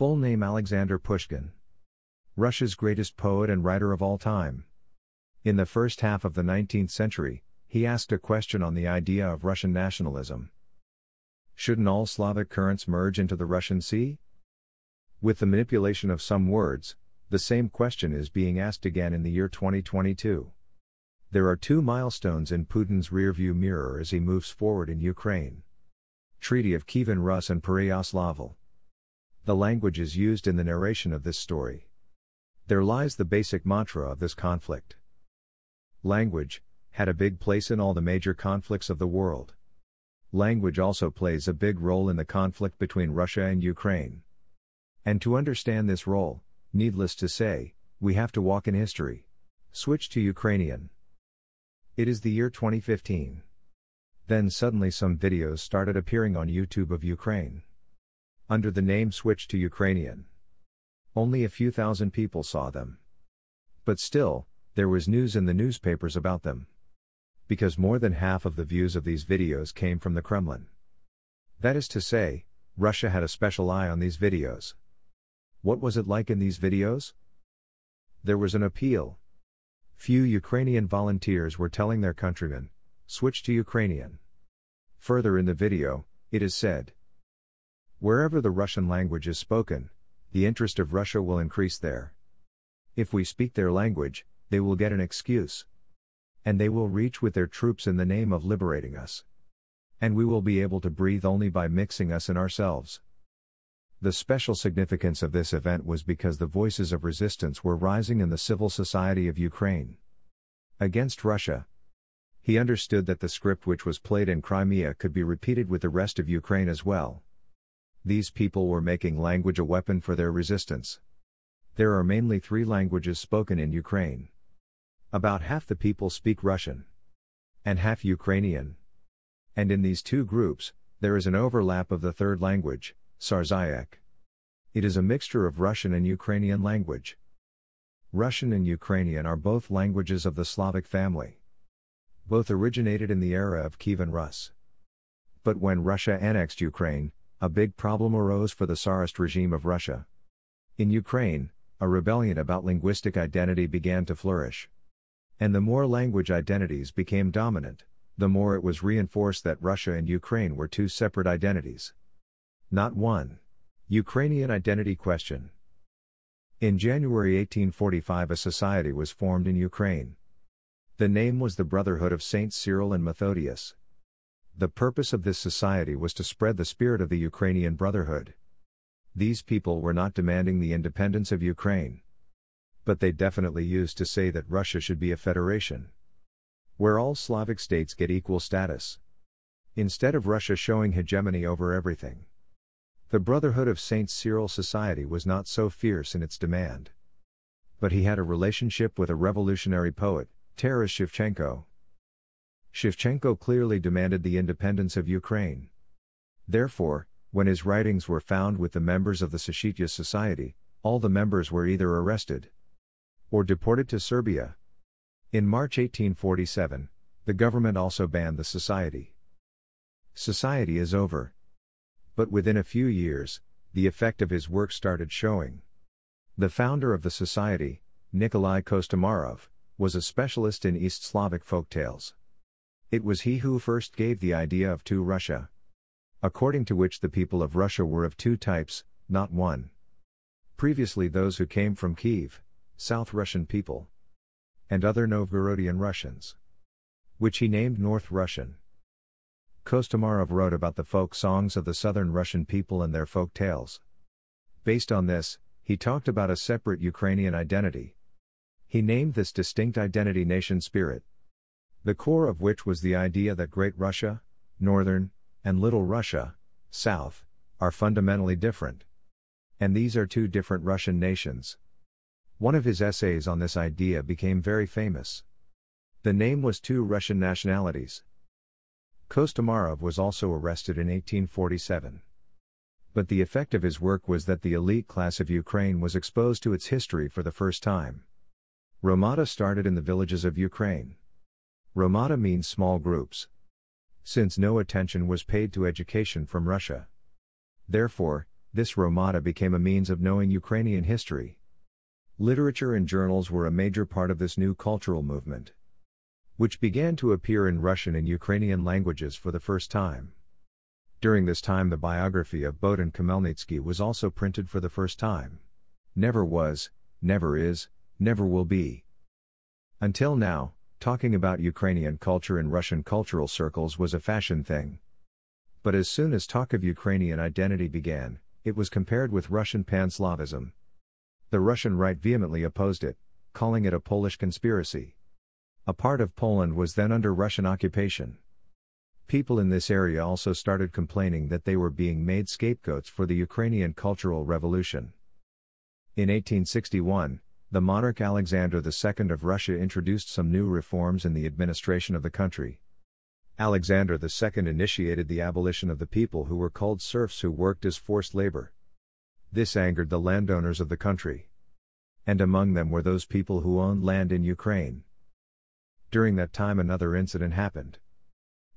Full name Alexander Pushkin. Russia's greatest poet and writer of all time. In the first half of the 19th century, he asked a question on the idea of Russian nationalism. Shouldn't all Slavic currents merge into the Russian Sea? With the manipulation of some words, the same question is being asked again in the year 2022. There are two milestones in Putin's rearview mirror as he moves forward in Ukraine. Treaty of Kievan Rus and Pereyaslav. The language is used in the narration of this story. There lies the basic mantra of this conflict. Language had a big place in all the major conflicts of the world. Language also plays a big role in the conflict between Russia and Ukraine. And to understand this role, needless to say, we have to walk in history. Switch to Ukrainian. It is the year 2015. Then suddenly some videos started appearing on YouTube of Ukraine. Under the name Switch to Ukrainian. Only a few thousand people saw them. But still, there was news in the newspapers about them. Because more than half of the views of these videos came from the Kremlin. That is to say, Russia had a special eye on these videos. What was it like in these videos? There was an appeal. Few Ukrainian volunteers were telling their countrymen, switch to Ukrainian. Further in the video, it is said, wherever the Russian language is spoken, the interest of Russia will increase there. If we speak their language, they will get an excuse. And they will reach with their troops in the name of liberating us. And we will be able to breathe only by mixing us in ourselves. The special significance of this event was because the voices of resistance were rising in the civil society of Ukraine against Russia. He understood that the script which was played in Crimea could be repeated with the rest of Ukraine as well. These people were making language a weapon for their resistance. There are mainly 3 languages spoken in Ukraine. About half the people speak Russian. And half Ukrainian. And in these two groups, there is an overlap of the third language, Sarzayek. It is a mixture of Russian and Ukrainian language. Russian and Ukrainian are both languages of the Slavic family. Both originated in the era of Kievan Rus. But when Russia annexed Ukraine, a big problem arose for the Tsarist regime of Russia. In Ukraine, a rebellion about linguistic identity began to flourish. And the more language identities became dominant, the more it was reinforced that Russia and Ukraine were two separate identities. Not one. Ukrainian identity question. In January 1845 a society was formed in Ukraine. The name was the Brotherhood of Saints Cyril and Methodius. The purpose of this society was to spread the spirit of the Ukrainian Brotherhood. These people were not demanding the independence of Ukraine. But they definitely used to say that Russia should be a federation, where all Slavic states get equal status, instead of Russia showing hegemony over everything. The Brotherhood of Saints Cyril Society was not so fierce in its demand. But he had a relationship with a revolutionary poet, Taras Shevchenko. Shevchenko clearly demanded the independence of Ukraine. Therefore, when his writings were found with the members of the Society Society, all the members were either arrested or deported to Serbia. In March 1847, the government also banned the society. Society is over. But within a few years, the effect of his work started showing. The founder of the society, Nikolai Kostomarov, was a specialist in East Slavic folktales. It was he who first gave the idea of two Russia, according to which the people of Russia were of two types, not one. Previously those who came from Kiev, South Russian people, and other Novgorodian Russians, which he named North Russian. Kostomarov wrote about the folk songs of the southern Russian people and their folk tales. Based on this, he talked about a separate Ukrainian identity. He named this distinct identity nation spirit, the core of which was the idea that Great Russia, Northern, and Little Russia, South, are fundamentally different. And these are two different Russian nations. One of his essays on this idea became very famous. The name was Two Russian Nationalities. Kostomarov was also arrested in 1847. But the effect of his work was that the elite class of Ukraine was exposed to its history for the first time. Romata started in the villages of Ukraine. Romata means small groups. Since no attention was paid to education from Russia, therefore, This Romada became a means of knowing Ukrainian history. Literature and journals were a major part of this new cultural movement, which began to appear in Russian and Ukrainian languages for the first time. During this time, the biography of Bohdan Khmelnytsky was also printed for the first time. Never was, never is, never will be. Until now, talking about Ukrainian culture in Russian cultural circles was a fashion thing. But as soon as talk of Ukrainian identity began, it was compared with Russian Pan-Slavism. The Russian right vehemently opposed it, calling it a Polish conspiracy. A part of Poland was then under Russian occupation. People in this area also started complaining that they were being made scapegoats for the Ukrainian Cultural Revolution. In 1861, the monarch Alexander II of Russia introduced some new reforms in the administration of the country. Alexander II initiated the abolition of the people who were called serfs who worked as forced labor. This angered the landowners of the country. And among them were those people who owned land in Ukraine. During that time another incident happened.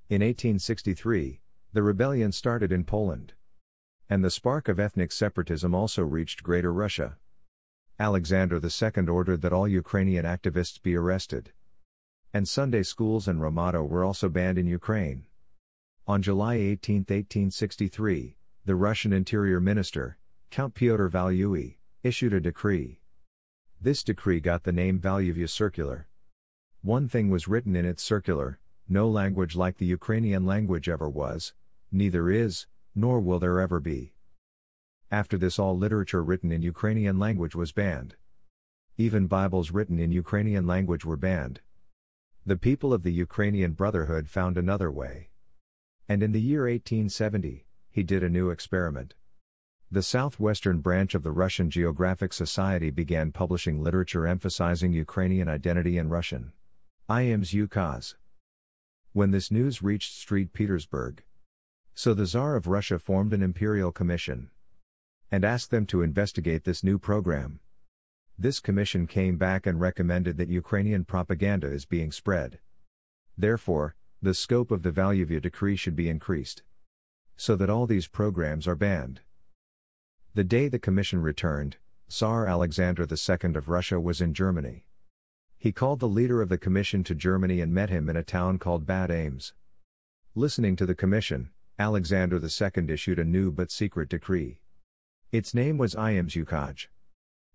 In 1863, the rebellion started in Poland. And the spark of ethnic separatism also reached Greater Russia. Alexander II ordered that all Ukrainian activists be arrested. And Sunday schools and Romada were also banned in Ukraine. On July 18, 1863, the Russian Interior Minister, Count Pyotr Valyuy, issued a decree. This decree got the name Valyuy Circular. One thing was written in its circular: no language like the Ukrainian language ever was, neither is, nor will there ever be. After this, all literature written in Ukrainian language was banned. Even Bibles written in Ukrainian language were banned. The people of the Ukrainian Brotherhood found another way. And in the year 1870, he did a new experiment. The southwestern branch of the Russian Geographic Society began publishing literature emphasizing Ukrainian identity in Russian. Ems Ukaz. When this news reached St. Petersburg, so the Tsar of Russia formed an imperial commission and asked them to investigate this new program. This commission came back and recommended that Ukrainian propaganda is being spread. Therefore, the scope of the Valyuy decree should be increased, so that all these programs are banned. The day the commission returned, Tsar Alexander II of Russia was in Germany. He called the leader of the commission to Germany and met him in a town called Bad Ems. Listening to the commission, Alexander II issued a new but secret decree. Its name was Ems Ukaz.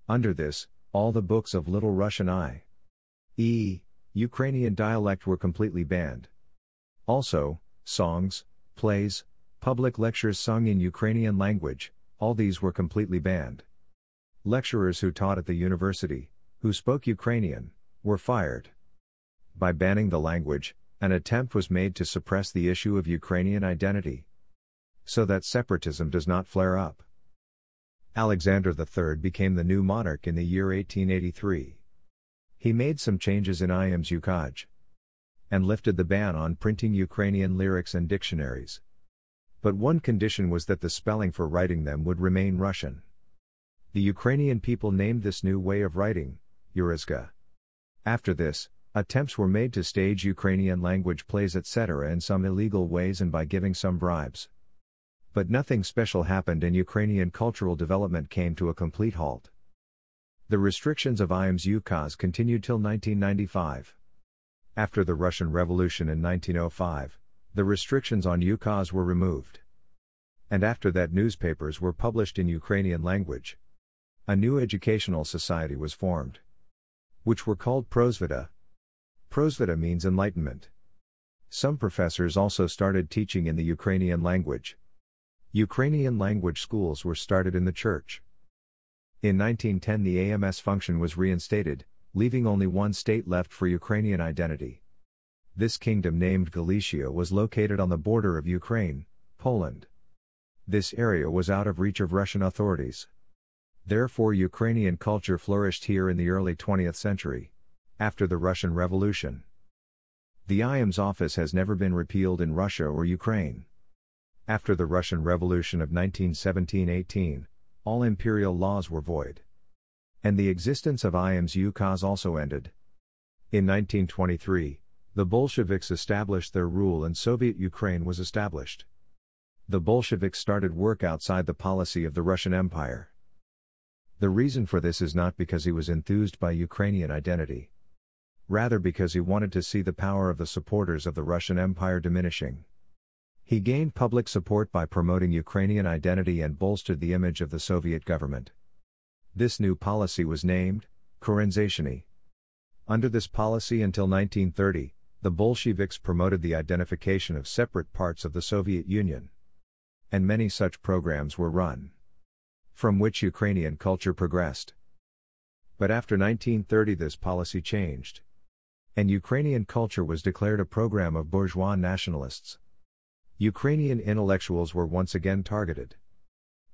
Under this, all the books of Little Russian i.e., Ukrainian dialect were completely banned. Also, songs, plays, public lectures sung in Ukrainian language, all these were completely banned. Lecturers who taught at the university, who spoke Ukrainian, were fired. By banning the language, an attempt was made to suppress the issue of Ukrainian identity, so that separatism does not flare up. Alexander III became the new monarch in the year 1883. He made some changes in Ems Ukaz and lifted the ban on printing Ukrainian lyrics and dictionaries. But one condition was that the spelling for writing them would remain Russian. The Ukrainian people named this new way of writing Yurizka. After this, attempts were made to stage Ukrainian language plays etc. in some illegal ways and by giving some bribes. But nothing special happened and Ukrainian cultural development came to a complete halt. The restrictions of Ems Ukaz continued till 1995. After the Russian Revolution in 1905, the restrictions on Ukaz were removed. And after that, newspapers were published in Ukrainian language. A new educational society was formed, which were called Prosvita. Prosvita means enlightenment. Some professors also started teaching in the Ukrainian language. Ukrainian language schools were started in the church. In 1910 the AMS function was reinstated, leaving only one state left for Ukrainian identity. This kingdom, named Galicia, was located on the border of Ukraine, Poland. This area was out of reach of Russian authorities. Therefore Ukrainian culture flourished here in the early 20th century, after the Russian Revolution. The Ems office has never been repealed in Russia or Ukraine. After the Russian Revolution of 1917-18, all imperial laws were void. And the existence of Ems Ukaz also ended. In 1923, the Bolsheviks established their rule and Soviet Ukraine was established. The Bolsheviks started work outside the policy of the Russian Empire. The reason for this is not because he was enthused by Ukrainian identity. Rather because he wanted to see the power of the supporters of the Russian Empire diminishing. He gained public support by promoting Ukrainian identity and bolstered the image of the Soviet government. This new policy was named Koreanization. Under this policy until 1930, the Bolsheviks promoted the identification of separate parts of the Soviet Union. And many such programs were run, from which Ukrainian culture progressed. But after 1930 this policy changed. And Ukrainian culture was declared a program of bourgeois nationalists. Ukrainian intellectuals were once again targeted.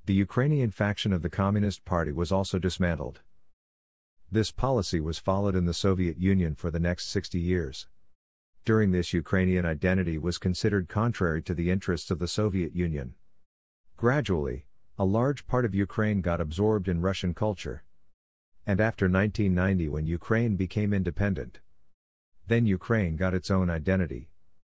The Ukrainian faction of the Communist Party was also dismantled. This policy was followed in the Soviet Union for the next 60 years. During this, Ukrainian identity was considered contrary to the interests of the Soviet Union. Gradually, a large part of Ukraine got absorbed in Russian culture. And after 1990, when Ukraine became independent, then Ukraine got its own identity.